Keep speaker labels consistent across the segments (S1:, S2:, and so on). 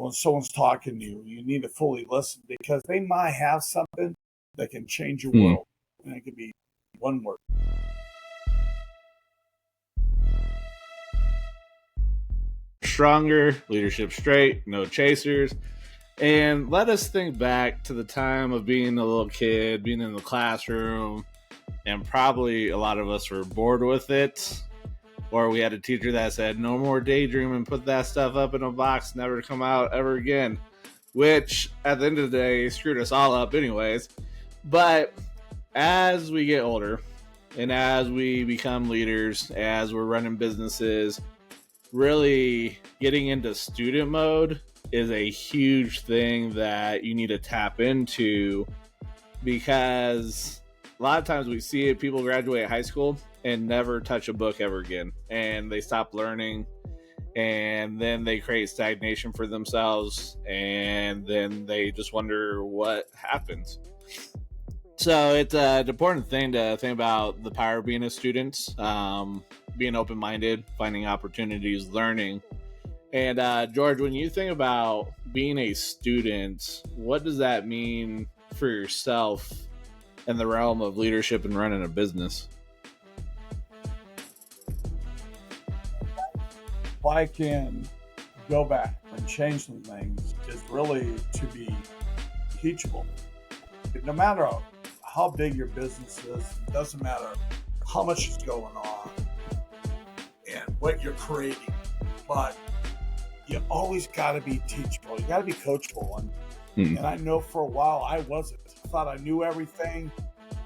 S1: when someone's talking to you, you need to fully listen because they might have something that can change your world. And it could be one word.
S2: Stronger, leadership straight, no chasers. And let us think back to the time of being a little kid, being in the classroom, and probably a lot of us were bored with it. Or we had a teacher that said, no more daydreaming, put that stuff up in a box, never to come out ever again. Which, at the end of the day, screwed us all up anyways. But as we get older, and as we become leaders, as we're running businesses, really getting into student mode is a huge thing that you need to tap into, because a lot of times we see it, people graduate high school and never touch a book ever again, and they stop learning, and then they create stagnation for themselves, and then they just wonder what happens. So it's an important thing to think about the power of being a student, being open-minded, finding opportunities, learning. And George, when you think about being a student, what does that mean for yourself in the realm of leadership and running a business?
S1: If I can go back and change some things, is really to be teachable. No matter how big your business is, it doesn't matter how much is going on and what you're creating, but you always got to be teachable. You got to be coachable. And I know for a while I wasn't. I thought I knew everything,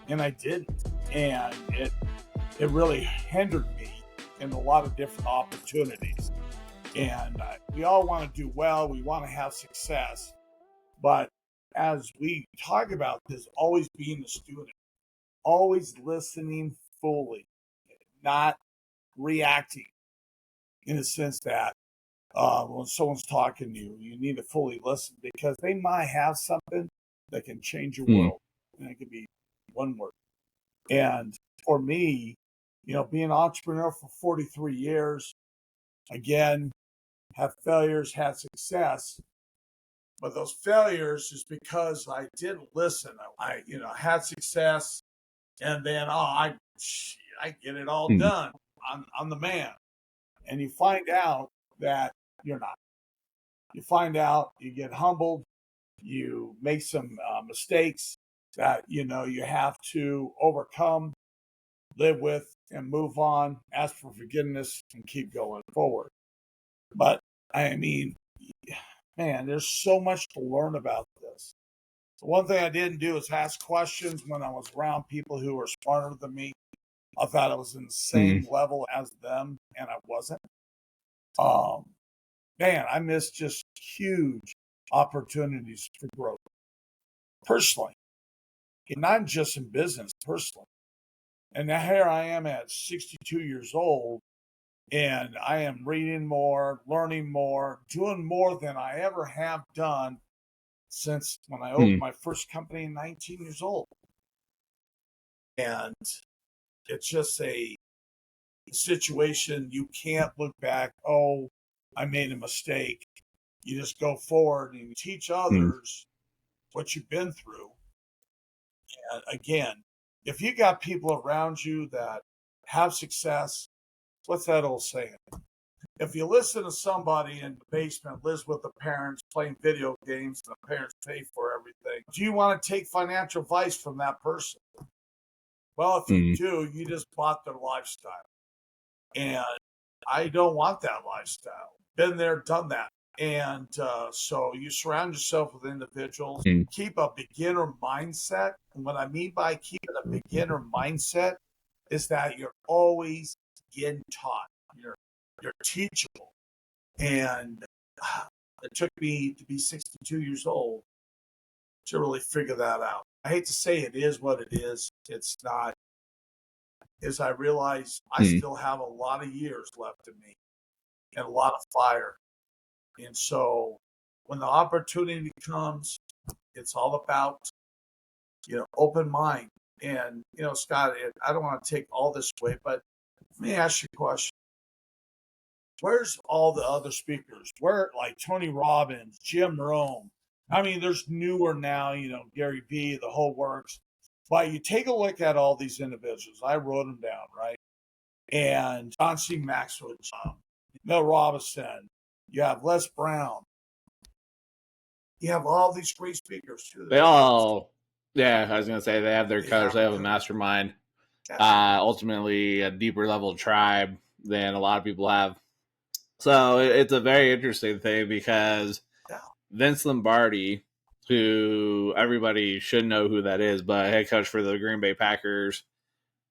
S1: and I didn't. And it really hindered me in a lot of different opportunities. And we all want to do well. We want to have success. But as we talk about this, always being a student, always listening fully, not reacting, in a sense that when someone's talking to you, you need to fully listen because they might have something that can change your world. And it could be one word. And for me, being an entrepreneur for 43 years, again, have failures, had success. But those failures is because I didn't listen. I had success, and then I get it all done. I'm the man, and you find out that you're not. You find out, you get humbled, you make some mistakes that you have to overcome, live with, and move on. Ask for forgiveness and keep going forward. But I mean, man, there's so much to learn about this. So one thing I didn't do is ask questions when I was around people who were smarter than me. I thought I was in the same level as them, and I wasn't. Man, I missed just huge opportunities for growth personally, and not just in business, personally. And now here I am at 62 years old, and I am reading more, learning more, doing more than I ever have done since when I opened my first company at 19 years old. And it's just a situation you can't look back, oh, I made a mistake. You just go forward and you teach others what you've been through. And again, if you got people around you that have success, what's that old saying? If you listen to somebody in the basement, lives with the parents, playing video games, and the parents pay for everything, do you want to take financial advice from that person? Well, if you do, you just bought their lifestyle. And I don't want that lifestyle. Been there, done that. And so you surround yourself with individuals, keep a beginner mindset. And what I mean by keeping a beginner mindset is that you're always getting taught. You're teachable. And it took me to be 62 years old to really figure that out. I hate to say it is what it is. It's not. As I realize I still have a lot of years left in me and a lot of fire. And so when the opportunity comes, it's all about, open mind. And, Scott, I don't want to take all this away, but let me ask you a question. Where's all the other speakers? Where, like Tony Robbins, Jim Rome? I mean, there's newer now, Gary Vee, the whole works. But you take a look at all these individuals. I wrote them down, right? And John Maxwell, Mel Robinson, you have Les Brown. You have all these great speakers too.
S2: They all, yeah, I was going to say they have their coach. They have a mastermind. Ultimately, a deeper level tribe than a lot of people have. So it's a very interesting thing because Vince Lombardi, who everybody should know who that is, but head coach for the Green Bay Packers,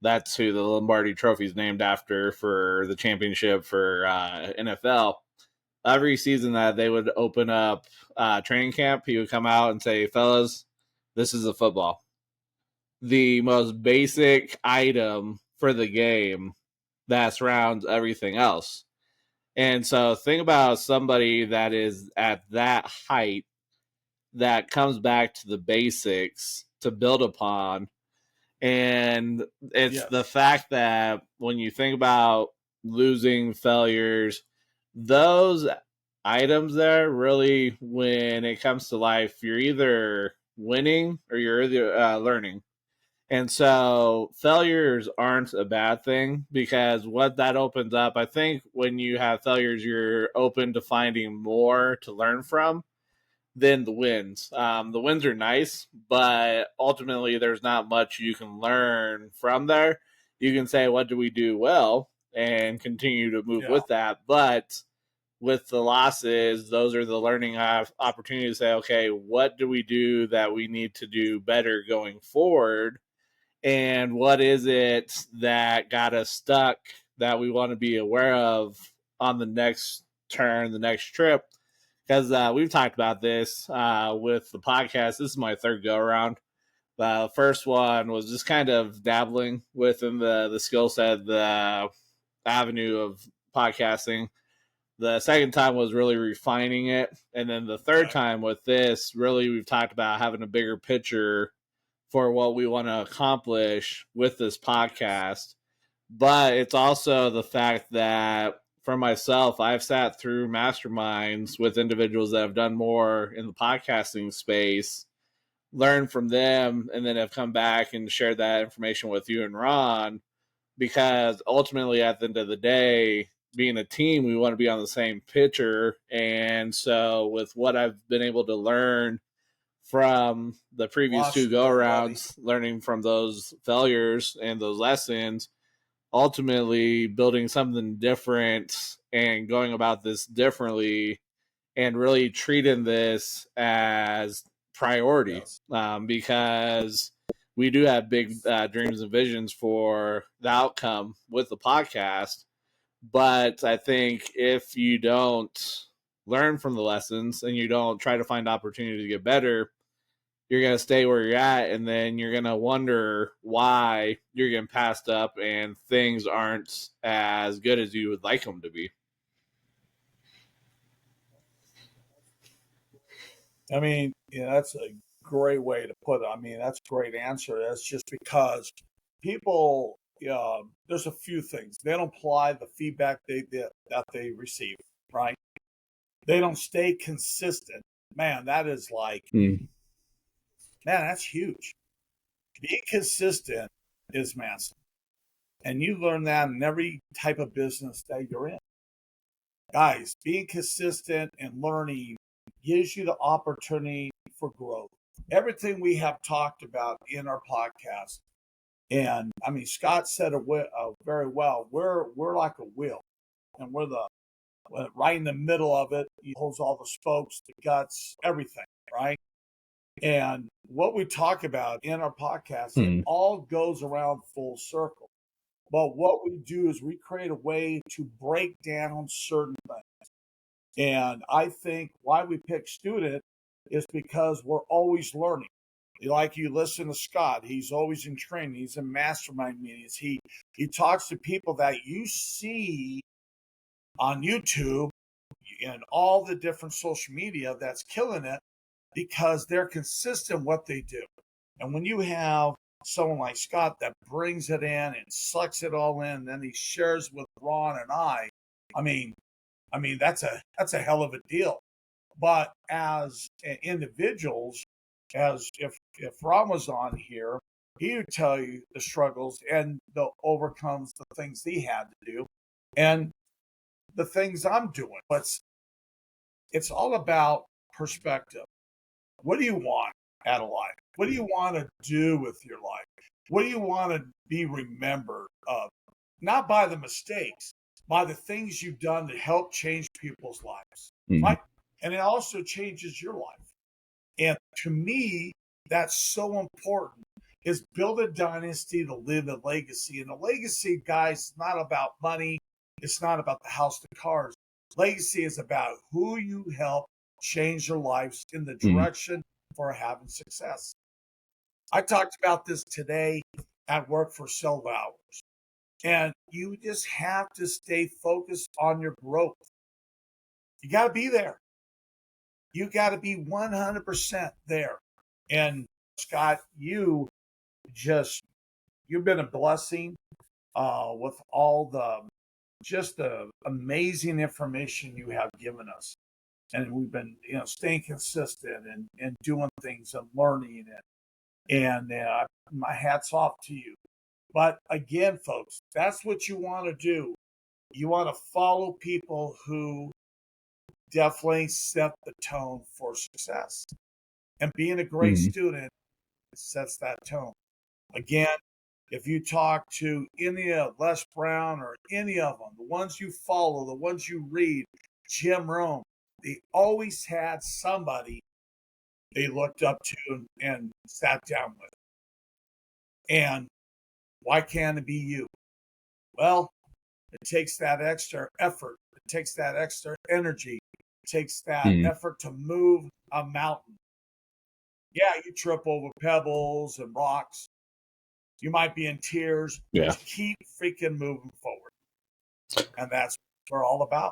S2: that's who the Lombardi Trophy is named after for the championship for NFL. Every season that they would open up training camp, he would come out and say, fellas, this is a football. The most basic item for the game that surrounds everything else. And so think about somebody that is at that height that comes back to the basics to build upon. And it's the fact that when you think about losing, failures, those items there really, when it comes to life, you're either winning or you're either learning. And so failures aren't a bad thing because what that opens up, I think when you have failures, you're open to finding more to learn from than the wins. The wins are nice, but ultimately there's not much you can learn from there. You can say, what do we do well? And continue to move with that. But with the losses, those are the learning opportunities to say, okay, what do we do that we need to do better going forward? And what is it that got us stuck that we want to be aware of on the next turn, the next trip? Because we've talked about this with the podcast. This is my third go around. The first one was just kind of dabbling within the skill set, the avenue of podcasting. The second time was really refining it. And then the third time with this, really we've talked about having a bigger picture for what we want to accomplish with this podcast. But it's also the fact that for myself, I've sat through masterminds with individuals that have done more in the podcasting space, learned from them, and then have come back and shared that information with you and Ron, because ultimately at the end of the day, being a team, we want to be on the same picture. And so with what I've been able to learn from the previous two go-arounds, learning from those failures and those lessons, ultimately building something different and going about this differently and really treating this as priority. Because we do have big dreams and visions for the outcome with the podcast. But I think if you don't learn from the lessons and you don't try to find opportunity to get better, you're going to stay where you're at, and then you're going to wonder why you're getting passed up and things aren't as good as you would like them to be.
S1: I mean, that's a great way to put it. I mean, that's a great answer. That's just because people, there's a few things. They don't apply the feedback that they receive, right? They don't stay consistent. Man, that is like, man, that's huge. Being consistent is massive. And you learn that in every type of business that you're in. Guys, being consistent and learning gives you the opportunity for growth. Everything we have talked about in our podcast, and I mean, Scott said it very well. We're like a wheel, and we're right in the middle of it. He holds all the spokes, the guts, everything, right? And what we talk about in our podcast, it all goes around full circle. But what we do is we create a way to break down certain things. And I think why we pick student is because we're always learning. Like you listen to Scott, he's always in training. He's in mastermind meetings. He talks to people that you see on YouTube and all the different social media that's killing it because they're consistent what they do. And when you have someone like Scott that brings it in and sucks it all in, and then he shares with Ron and I mean, I mean, that's a hell of a deal. But as individuals, as if Ron was on here, he would tell you the struggles and the overcomes, the things he had to do, and the things I'm doing. But it's all about perspective. What do you want out of life? What do you want to do with your life? What do you want to be remembered of? Not by the mistakes, by the things you've done to help change people's lives, right? And it also changes your life. And to me, that's so important is build a dynasty to live a legacy. And a legacy, guys, is not about money. It's not about the house, the cars. Legacy is about who you help change their lives in the direction for having success. I talked about this today at work for several hours. And you just have to stay focused on your growth. You got to be there. You got to be 100% there. And Scott, you've been a blessing with all the amazing information you have given us. And we've been, staying consistent and doing things and learning and my hat's off to you. But again, folks, that's what you want to do. You want to follow people who definitely set the tone for success. And being a great student sets that tone. Again, if you talk to any of Les Brown or any of them, the ones you follow, the ones you read, Jim Rohn, they always had somebody they looked up to and sat down with. And why can't it be you? Well, it takes that extra effort. It takes that extra energy. It takes that effort to move a mountain. Yeah, you trip over pebbles and rocks. You might be in tears.
S2: Yeah.
S1: But keep freaking moving forward. And that's what we're all about.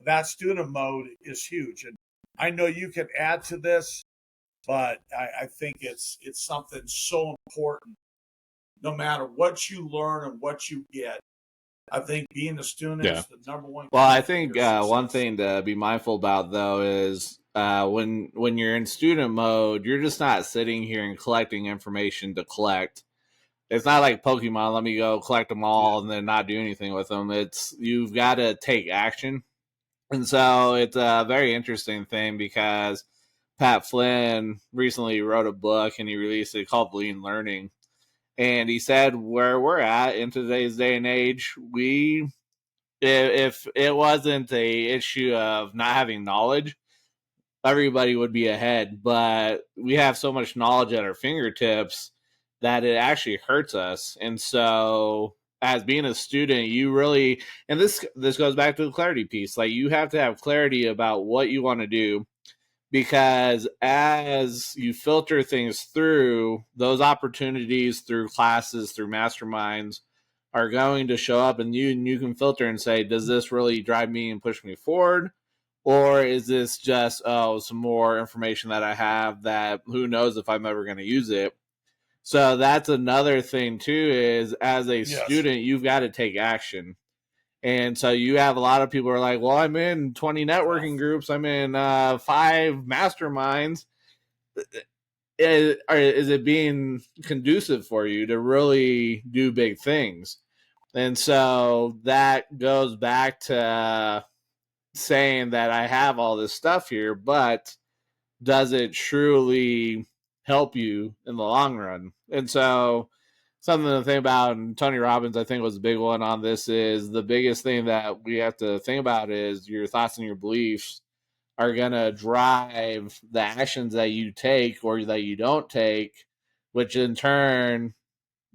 S1: That student mode is huge. And I know you can add to this, but I think it's something so important. No matter what you learn and what you get, I think being a student is the number one.
S2: Well, I think one thing to be mindful about, though, is when you're in student mode, you're just not sitting here and collecting information to collect. It's not like Pokemon, let me go collect them all and then not do anything with them. It's you've got to take action. And so it's a very interesting thing because Pat Flynn recently wrote a book and he released it called Lean Learning. And he said where we're at in today's day and age, if it wasn't a issue of not having knowledge, everybody would be ahead. But we have so much knowledge at our fingertips that it actually hurts us. And so as being a student, you really, and this goes back to the clarity piece, like you have to have clarity about what you want to do. Because as you filter things through, those opportunities through classes, through masterminds are going to show up, and you can filter and say, does this really drive me and push me forward? Or is this just, some more information that I have that who knows if I'm ever going to use it? So that's another thing too, is as a student, you've got to take action. And so you have a lot of people who are like, well, I'm in 20 networking groups. I'm in 5 masterminds. Is it being conducive for you to really do big things? And so that goes back to saying that I have all this stuff here, but does it truly help you in the long run? And so something to think about, and Tony Robbins, I think, was a big one on this, is the biggest thing that we have to think about is your thoughts and your beliefs are going to drive the actions that you take or that you don't take, which in turn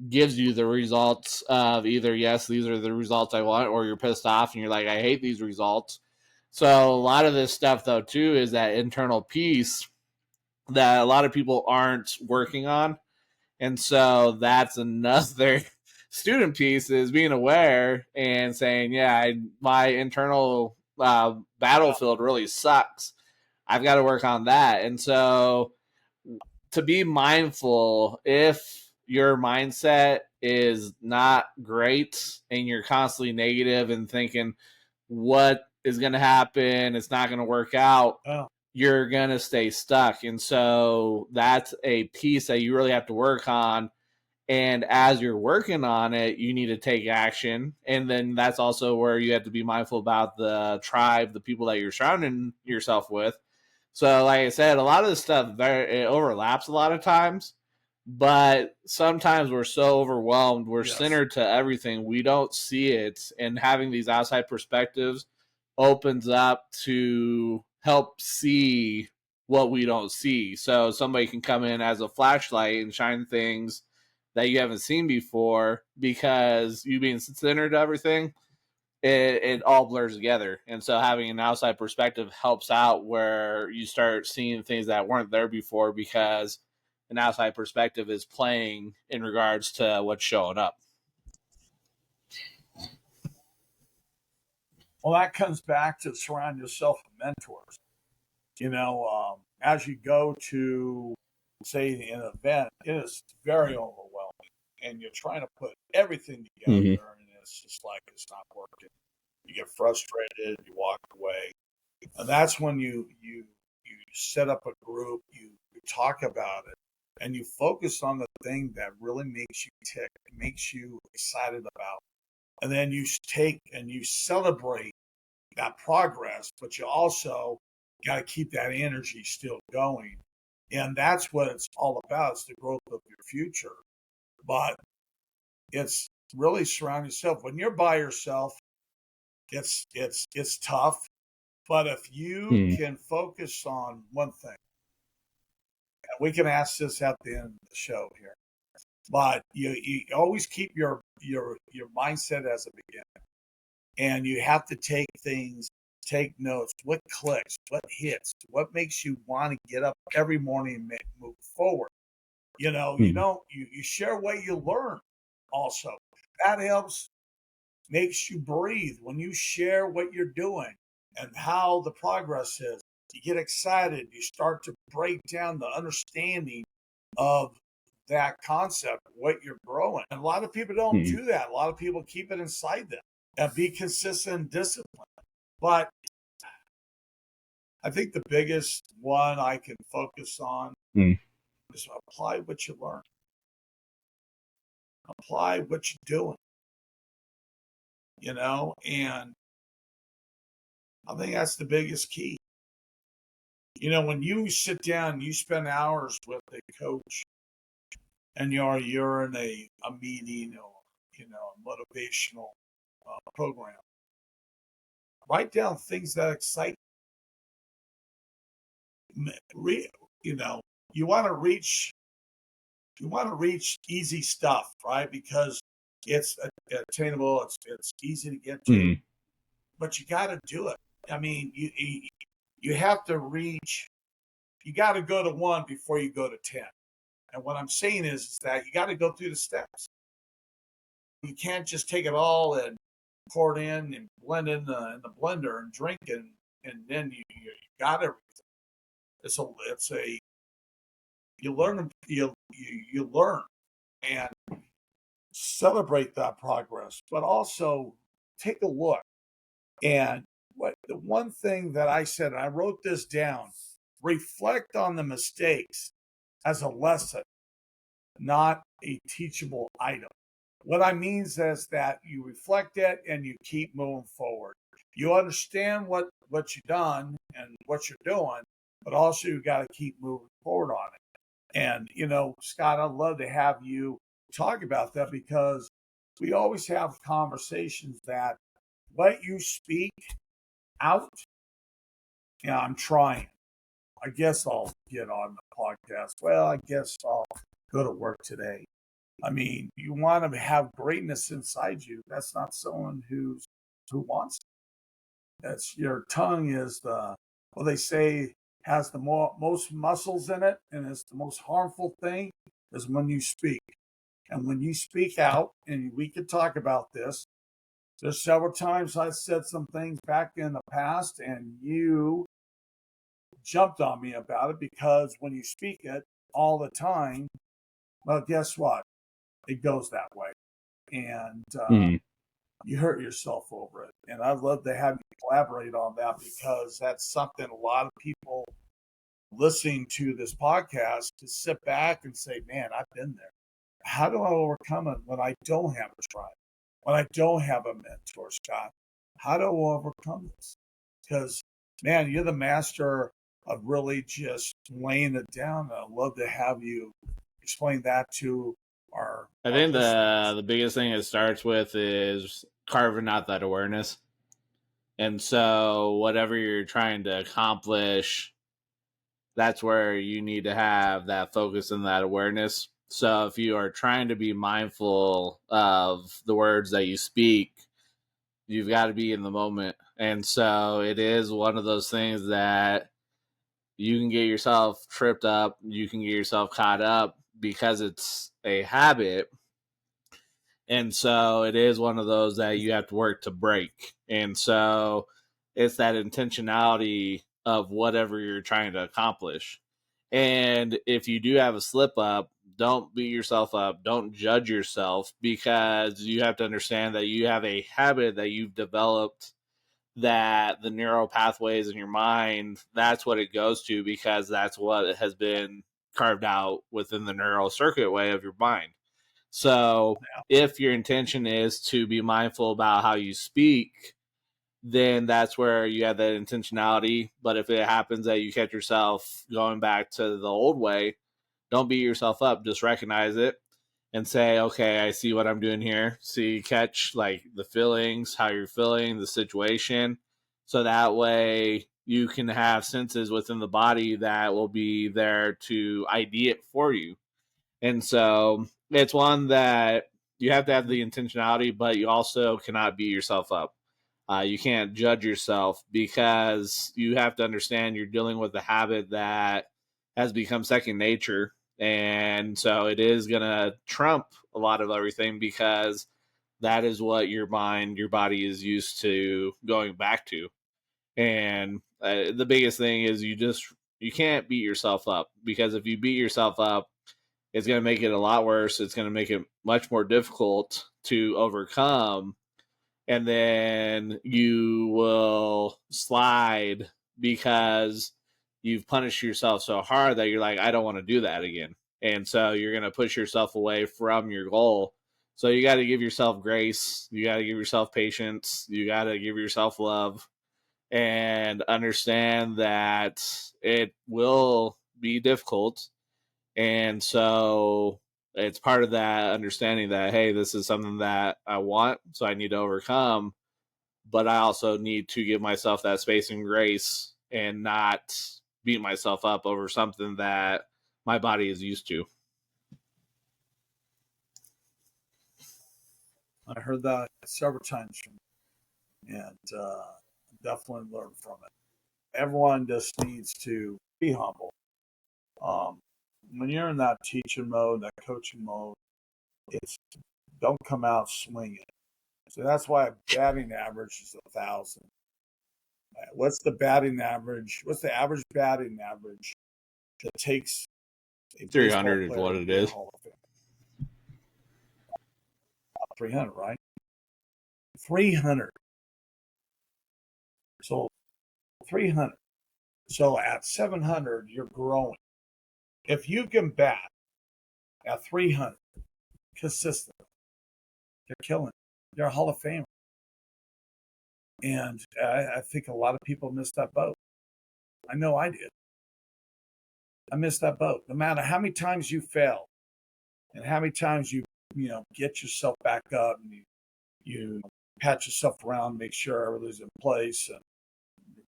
S2: gives you the results of either, yes, these are the results I want, or you're pissed off and you're like, I hate these results. So a lot of this stuff, though, too, is that internal piece that a lot of people aren't working on. And so that's another student piece, is being aware and saying, yeah, my internal battlefield really sucks. I've got to work on that. And so to be mindful, if your mindset is not great and you're constantly negative and thinking, what is going to happen. It's not going to work out.
S1: Oh.
S2: You're going to stay stuck. And so that's a piece that you really have to work on. And as you're working on it, you need to take action. And then that's also where you have to be mindful about the tribe, the people that you're surrounding yourself with. So like I said, a lot of this stuff, it overlaps a lot of times. But sometimes we're so overwhelmed, we're centered to everything, we don't see it. And having these outside perspectives opens up to help see what we don't see. So somebody can come in as a flashlight and shine things that you haven't seen before, because you being centered to everything, it all blurs together. And so having an outside perspective helps out where you start seeing things that weren't there before, because an outside perspective is playing in regards to what's showing up.
S1: Well, that comes back to surround yourself with mentors. As you go to, say, an event, it is very overwhelming, and you're trying to put everything together, and it's just like it's not working. You get frustrated, you walk away, and that's when you set up a group, you talk about it, and you focus on the thing that really makes you tick, makes you excited about. And then you take and you celebrate that progress, but you also got to keep that energy still going. And that's what it's all about. It's the growth of your future. But it's really surround yourself. When you're by yourself, it's tough. But if you can focus on one thing, we can ask this at the end of the show here, but you always keep your mindset as a beginner, and you have to take notes. What clicks, what hits, what makes you want to get up every morning and move forward. You share what you learn. Also, that helps, makes you breathe when you share what you're doing and how the progress is. You get excited. You start to break down the understanding of that concept, what you're growing. And a lot of people don't do that. A lot of people keep it inside them and be consistent and disciplined. But I think the biggest one I can focus on is apply what you learn. Apply what you're doing. And I think that's the biggest key. When you sit down, you spend hours with a coach, and you're in a meeting or a motivational program. Write down things that excite you. You want to reach easy stuff, right? Because it's attainable, it's easy to get to, but you got to do it. I mean, you have to reach. You got to go to 1 before you go to 10. And what I'm saying is that you got to go through the steps. You can't just take it all and pour it in and blend in the blender and drink it, and then you got everything. You learn and celebrate that progress, but also take a look. And the one thing that I said, and I wrote this down, reflect on the mistakes as a lesson, not a teachable item. What I mean is that you reflect it and you keep moving forward. You understand what you've done and what you're doing, but also you got to keep moving forward on it. And, Scott, I'd love to have you talk about that, because we always have conversations that what you speak out, I'm trying. I guess I'll get on the podcast. Well, I guess I'll go to work today. I mean, you want to have greatness inside you. That's not someone who wants it. That's your tongue is they say has the most muscles in it, and it's the most harmful thing is when you speak. And when you speak out, and we could talk about this, there's several times I said some things back in the past, and you jumped on me about it, because when you speak it all the time, well, guess what? It goes that way. And you hurt yourself over it. And I'd love to have you collaborate on that, because that's something a lot of people listening to this podcast to sit back and say, man, I've been there. How do I overcome it when I don't have a tribe? When I don't have a mentor, Scott? How do I overcome this? Because, man, you're the master of really just laying it down. I'd love to have you explain that to
S2: I think the biggest thing it starts with is carving out that awareness. And so whatever you're trying to accomplish, that's where you need to have that focus and that awareness. So if you are trying to be mindful of the words that you speak, you've got to be in the moment. And so it is one of those things that you can get yourself tripped up, you can get yourself caught up because it's a habit. And so it is one of those that you have to work to break. And so it's that intentionality of whatever you're trying to accomplish. And if you do have a slip up, don't beat yourself up. Don't judge yourself, because you have to understand that you have a habit that you've developed, that the neural pathways in your mind, that's what it goes to, because that's what has been carved out within the neural circuit way of your mind. So if your intention is to be mindful about how you speak, then that's where you have that intentionality. But if it happens that you catch yourself going back to the old way, don't beat yourself up. Just recognize it and say, okay, I see what I'm doing here. So you catch like the feelings, how you're feeling, the situation. So that way you can have senses within the body that will be there to ID it for you. And so it's one that you have to have the intentionality, but you also cannot beat yourself up. You can't judge yourself, because you have to understand you're dealing with a habit that has become second nature. And so it is going to trump a lot of everything, because that is what your mind, your body is used to going back to. And the biggest thing is you can't beat yourself up, because if you beat yourself up, it's going to make it a lot worse. It's going to make it much more difficult to overcome. And then you will slide because you've punished yourself so hard that you're like, I don't want to do that again. And so you're going to push yourself away from your goal. So you got to give yourself grace. You got to give yourself patience. You got to give yourself love, and understand that it will be difficult. And so it's part of that understanding that, hey, this is something that I want, so I need to overcome. But I also need to give myself that space and grace, and not beat myself up over something that my body is used to.
S1: I heard that several times from you, and definitely learned from it. Everyone just needs to be humble. When you're in that teaching mode, that coaching mode, it's don't come out swinging. So that's why batting average is 1,000. What's the batting average? What's the average batting average that takes a
S2: 300 is what it is.
S1: 300, right? 300. So 300. So at 700, you're growing. If you can bat at 300 consistently, you're killing it. You're a Hall of Famer. And I think a lot of people missed that boat. I know I did. I missed that boat. No matter how many times you fail and how many times you get yourself back up and you pat yourself around, make sure everything's in place and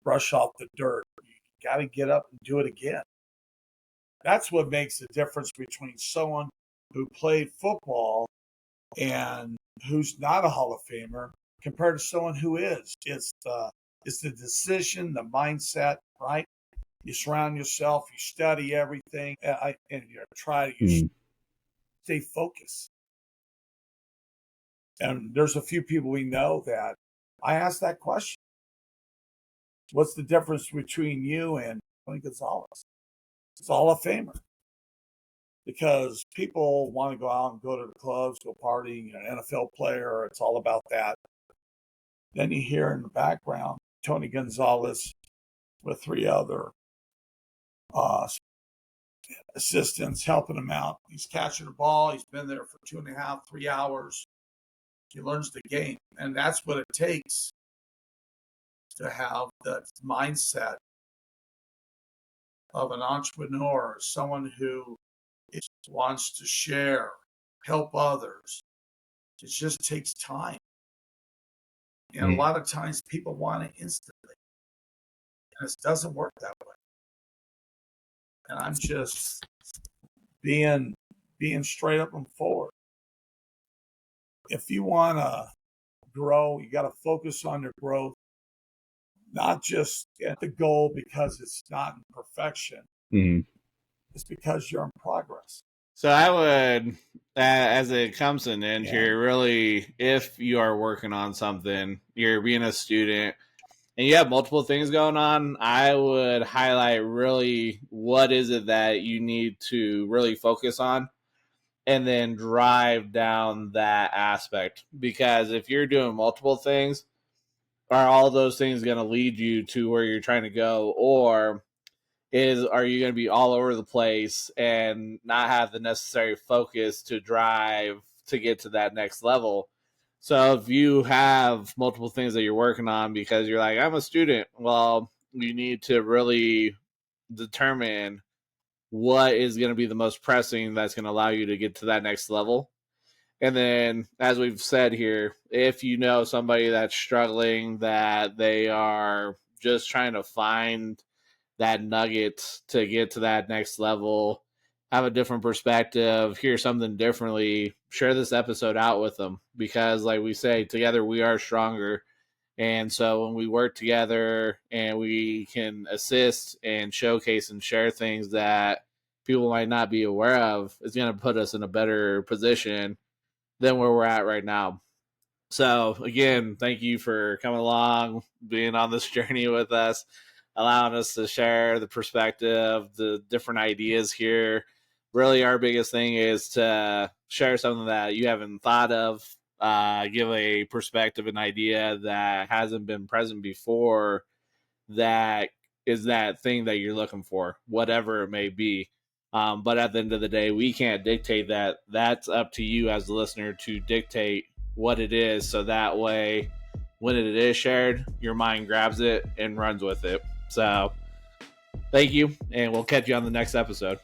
S1: brush off the dirt. You got to get up and do it again. That's what makes the difference between someone who played football and who's not a Hall of Famer compared to someone who is. It's the decision, the mindset, right? You surround yourself, you study everything, and you stay focused. And there's a few people we know that I asked that question. What's the difference between you and Tony Gonzalez? It's all a famer. Because people want to go out and go to the clubs, go party, NFL player, it's all about that. Then you hear in the background Tony Gonzalez with 3 other assistants helping him out. He's catching the ball. He's been there for 2.5, 3 hours. He learns the game. And that's what it takes to have the mindset of an entrepreneur, someone who wants to share, help others. It just takes time. And a lot of times people want it instantly. And it doesn't work that way. And I'm just being straight up and forward. If you want to grow, you got to focus on your growth, not just get the goal because it's not in perfection. It's because you're in progress.
S2: So I would, as it comes to an end here, really, if you are working on something, you're being a student, and you have multiple things going on, I would highlight really what is it that you need to really focus on and then drive down that aspect. Because if you're doing multiple things, are all those things going to lead you to where you're trying to go? Or are you going to be all over the place and not have the necessary focus to drive to get to that next level? So if you have multiple things that you're working on because you're like, I'm a student, well, you need to really determine what is going to be the most pressing that's going to allow you to get to that next level. And then, as we've said here, if you know somebody that's struggling, that they are just trying to find that nugget to get to that next level, have a different perspective, hear something differently, share this episode out with them. Because like we say, together we are stronger. And so when we work together and we can assist and showcase and share things that people might not be aware of, it's going to put us in a better position than where we're at right now. So again, thank you for coming along, being on this journey with us, allowing us to share the perspective, the different ideas here. Really, our biggest thing is to share something that you haven't thought of, give a perspective, an idea that hasn't been present before, that is that thing that you're looking for, whatever it may be. But at the end of the day, we can't dictate that. That's up to you as the listener to dictate what it is. So that way, when it is shared, your mind grabs it and runs with it. So thank you, and we'll catch you on the next episode.